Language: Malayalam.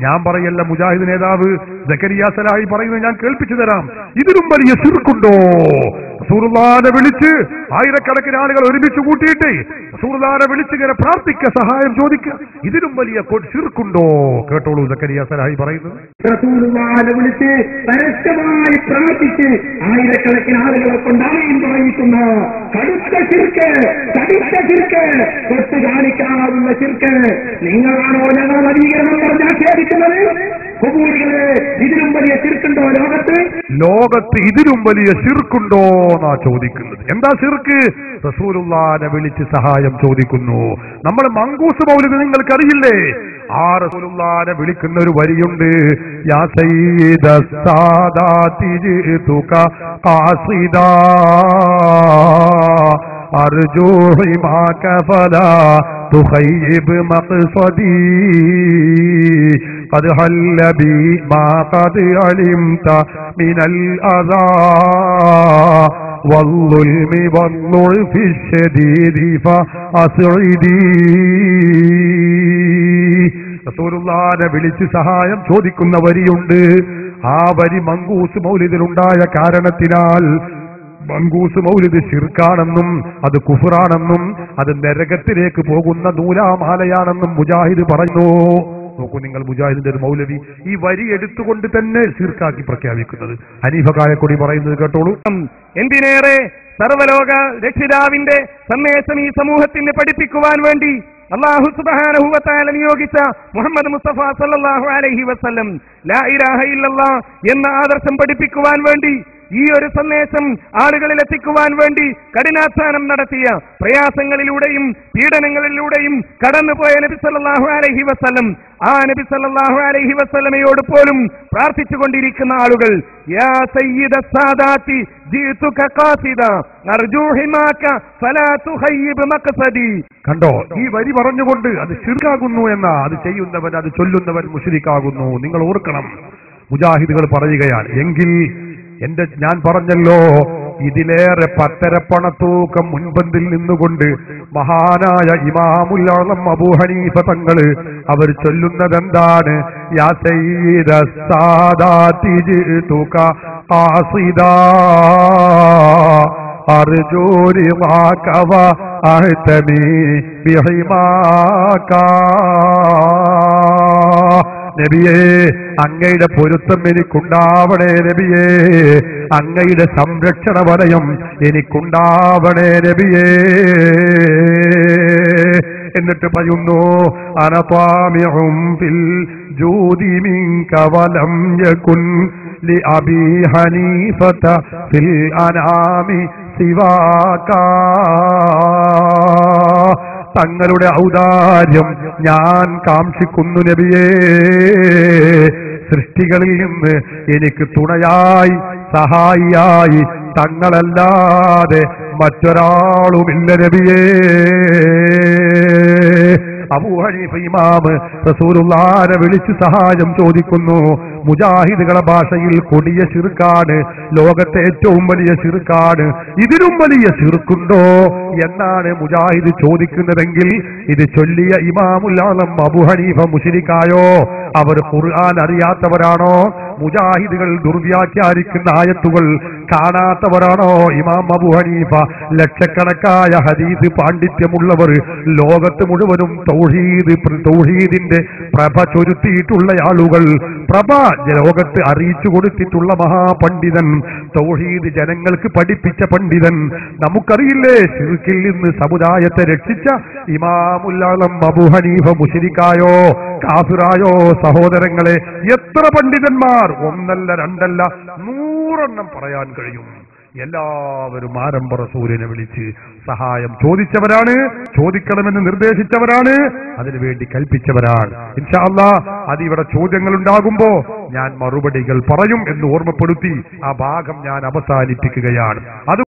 ഞാൻ പറയല്ല, മുജാഹിദ് നേതാവ് സക്കരിയ സലാഹി പറയുന്നത് ഞാൻ കേൾപ്പിച്ചു തരാം. ഇതിലും വലിയ ശിർക്കുണ്ടോ? റസൂലുള്ളാഹിനെ വിളിച്ച് ആയിരക്കണക്കിന് ആളുകൾ ഒരുമിച്ച് കൂട്ടിയിട്ട് റസൂലുള്ളാഹിനെ വിളിച്ച് ഇങ്ങനെ പ്രാർത്ഥിക്കുക, സഹായം ചോദിക്കുക, ഇതിലും വലിയ ശിർക്കുണ്ടോ? കേട്ടോളൂ സക്കരിയ സലാഹി പറയുന്നത്. റസൂലുള്ളാഹിനെ വിളിച്ച് പരസ്യമായി പ്രാർത്ഥിച്ച് ആയിരക്കണക്കിന് ആളുകളെ കൊണ്ടായും പറയിക്കുന്ന കടുത്ത ശിർക്ക്, തൊട്ട് കാണിക്കാവുന്ന ശിർക്ക്. നിങ്ങളാണോ ഞങ്ങൾ നവീകരണം പറഞ്ഞ് ആക്ഷേപിക്കുന്നത്? ഖുബൂരികളെ, ഇതിലും വലിയ ശിർക്കുണ്ടോ ലോകത്ത്? ലോകത്ത് ഇതിലും വലിയ ശിർക്കുണ്ടോ എന്നാ ചോദിക്കുന്നത്. എന്താ ശിർക്ക്? റസൂലുള്ളാഹിനെ വിളിച്ച് സഹായം ചോദിക്കുന്നു. നമ്മൾ മങ്കൂസ് മൗലിദ് നിങ്ങൾക്കറിയില്ലേ? ആ റസൂലുള്ളാഹിനെ വിളിക്കുന്ന ഒരു വരിയുണ്ട്, യാ സയ്യിദ സാദാതി ജിതുക ഖാസിദാ അർജൂ ഹിമാക ഫലാ തുഖയ്യിബ് മഖ്സദി ഖദ് ഹല്ല ബി മാ ഖദ് അലിംത മിനൽ അദാ വൽളുൽമി വൽളുൽഫി ശദീദി ഫഅസ്ഇദി. റസൂലുള്ളാഹിനെ വിളിച്ച് സഹായം ചോദിക്കുന്ന വരിയുണ്ട്. ആ വരി മങ്കൂസ് മൗലിദിലുണ്ടായ കാരണത്തിനാൽ മങ്കൂസ് മൗലിദ് ശിർക്കാണെന്നും അത് കുഫറാണെന്നും അത് നരകത്തിലേക്ക് പോകുന്ന നൂലാമാലയാണെന്നും മുജാഹിദ് പറഞ്ഞു. നോക്കൂ നിങ്ങൾ, മുജാഹിദിന്റെ ഒരു മൗലവി ഈ വരി എടുത്തുകൊണ്ട് തന്നെ ശിർക്കാക്കി പ്രഖ്യാപിക്കുന്നത്. ഹനീഫ കായക്കൊടി പറയുന്നത് കേട്ടോളൂ. എന്തിനേറെ സർവലോക രക്ഷിതാവിന്റെ സന്ദേശം ഈ സമൂഹത്തിന് പഠിപ്പിക്കുവാൻ വേണ്ടി അല്ലാഹു സുബ്ഹാനഹു വ തആല നിയോഗിച്ച മുഹമ്മദ് മുസ്തഫ സല്ലല്ലാഹു അലൈഹി വസല്ലം ലാ ഇലാഹ ഇല്ലല്ലാഹ് എന്ന ആദർശം പഠിപ്പിക്കുവാൻ വേണ്ടി, ഈ ഒരു സന്ദേശം ആളുകളിൽ എത്തിക്കുവാൻ വേണ്ടി കഠിനാധ്വാനം നടത്തിയ, പ്രയാസങ്ങളിലൂടെയും പീഡനങ്ങളിലൂടെയും കടന്നുപോയ നബി സല്ലല്ലാഹു അലൈഹി വസല്ലം, ആ നബി സല്ലല്ലാഹു അലൈഹി വസല്ലമയോട് പോലും പ്രാർത്ഥിച്ചുകൊണ്ടിരിക്കുന്ന ആളുകൾ, യാ സയ്യിദ സാദാതി ജിതുക ഖാസിദാ അർജൂ ഹിമാക ഫലാ തുഖയ്യിബ് മഖ്സദി. കണ്ടോ, ഈ വരി പറഞ്ഞുകൊണ്ട് അത് ശിർക്കാകുന്നു എന്ന, അത് ചെയ്യുന്നവൻ, അത് ചൊല്ലുന്നവൻ മുശ്രിക്കാകുന്നു. നിങ്ങൾ ഓർക്കണം, മുജാഹിദുകൾ പറയുകയാണ്. എങ്കിൽ ഞാൻ പറഞ്ഞല്ലോ, ഇതിലേറെ പത്തരപ്പണത്തൂക്കം മുൻപന്തിൽ നിന്നുകൊണ്ട് മഹാനായ ഇമാമുൽ ആളം അബൂ ഹനീഫ തങ്ങള് അവർ ചൊല്ലുന്നതെന്താണ്? യാ സയ്യിദ സാദാതി ജിതുക ഖാസിദാ അർജൂ റിളാക വ അഹ്തമി ബിഹിമാക. നബിയേ, അങ്ങയുടെ പൊരുത്തം എനിക്കുണ്ടാവണേ നബിയേ, അങ്ങയുടെ സംരക്ഷണ വലയം എനിക്കുണ്ടാവണേ നബിയേ. എന്നിട്ട് പറയുന്നു, അനതാമിഉം ഫിൽ ജൂദി മിൻക വലം യകുൻ ലി അബീ ഹനീഫത ഫിൽ അനാമി സിവാക. തങ്ങളുടെ ഔദാര്യം ഞാൻ കാക്ഷിക്കുന്നു നബിയേ. സൃഷ്ടികളിൽ നിന്ന് എനിക്ക് തുണയായി സഹായിയായി തങ്ങളല്ലാതെ മറ്റൊരാളുമില്ല നബിയേ. അബൂ ഹനീഫ ഇമാം റസൂലുള്ളാഹിനെ വിളിച്ച് സഹായം ചോദിക്കുന്നു. മുജാഹിദുകളുടെ ഭാഷയിൽ കൊടിയ ശിർക്കാണ്, ലോകത്തെ ഏറ്റവും വലിയ ശിർക്കാണ്. ഇതിലും വലിയ ശിർക്കുണ്ടോ എന്നാണ് മുജാഹിദ് ചോദിക്കുന്നതെങ്കിൽ, ഇത് ചൊല്ലിയ ഇമാമുൽ ആളം അബൂ ഹനീഫ മുശ്രിക്കായോ? അവർ ഖുർആൻ അറിയാത്തവരാണോ? മുജാഹിദുകൾ ദുർവ്യാഖ്യാനിക്കുന്ന ആയത്തുകൾ കാണാത്തവരാണോ ഇമാം അബൂ ഹനീഫ? ലക്ഷക്കണക്കായ ഹദീസ് പാണ്ഡിത്യമുള്ളവർ, ലോകത്ത് മുഴുവനും തൗഹീദിന്റെ പ്രഭ ചൊരുത്തിയിട്ടുള്ള ആളുകൾ, പ്രഭ ലോകത്ത് അറിയിച്ചു കൊടുത്തിട്ടുള്ള മഹാപണ്ഡിതൻ, തൗഹീദ് ജനങ്ങൾക്ക് പഠിപ്പിച്ച പണ്ഡിതൻ. നമുക്കറിയില്ലേ, ശിർക്കിൽ നിന്ന് സമുദായത്തെ രക്ഷിച്ച ഇമാമുൽ ആളം അബൂ ഹനീഫ മുശ്രിക്കായോ കാഫിറായോ? സഹോദരങ്ങളെ, എത്ര പണ്ഡിതന്മാർ, ഒന്നല്ല രണ്ടല്ല 100 പറയാൻ കഴിയും. എല്ലാവരും ആരംഭ റസൂലിനെ വിളിച്ച് സഹായം ചോദിച്ചവരാണ്, ചോദിക്കണമെന്ന് നിർദ്ദേശിച്ചവരാണ്, അതിനുവേണ്ടി കൽപ്പിച്ചവരാണ്. ഇൻഷാ അല്ലാഹ് അതിവിടെ ചോദ്യങ്ങൾ ഉണ്ടാകുമ്പോ ഞാൻ മറുപടികൾ പറയും എന്ന് ഓർമ്മപ്പെടുത്തി ആ ഭാഗം ഞാൻ അവസാനിപ്പിക്കുകയാണ്. അതുകൊണ്ട്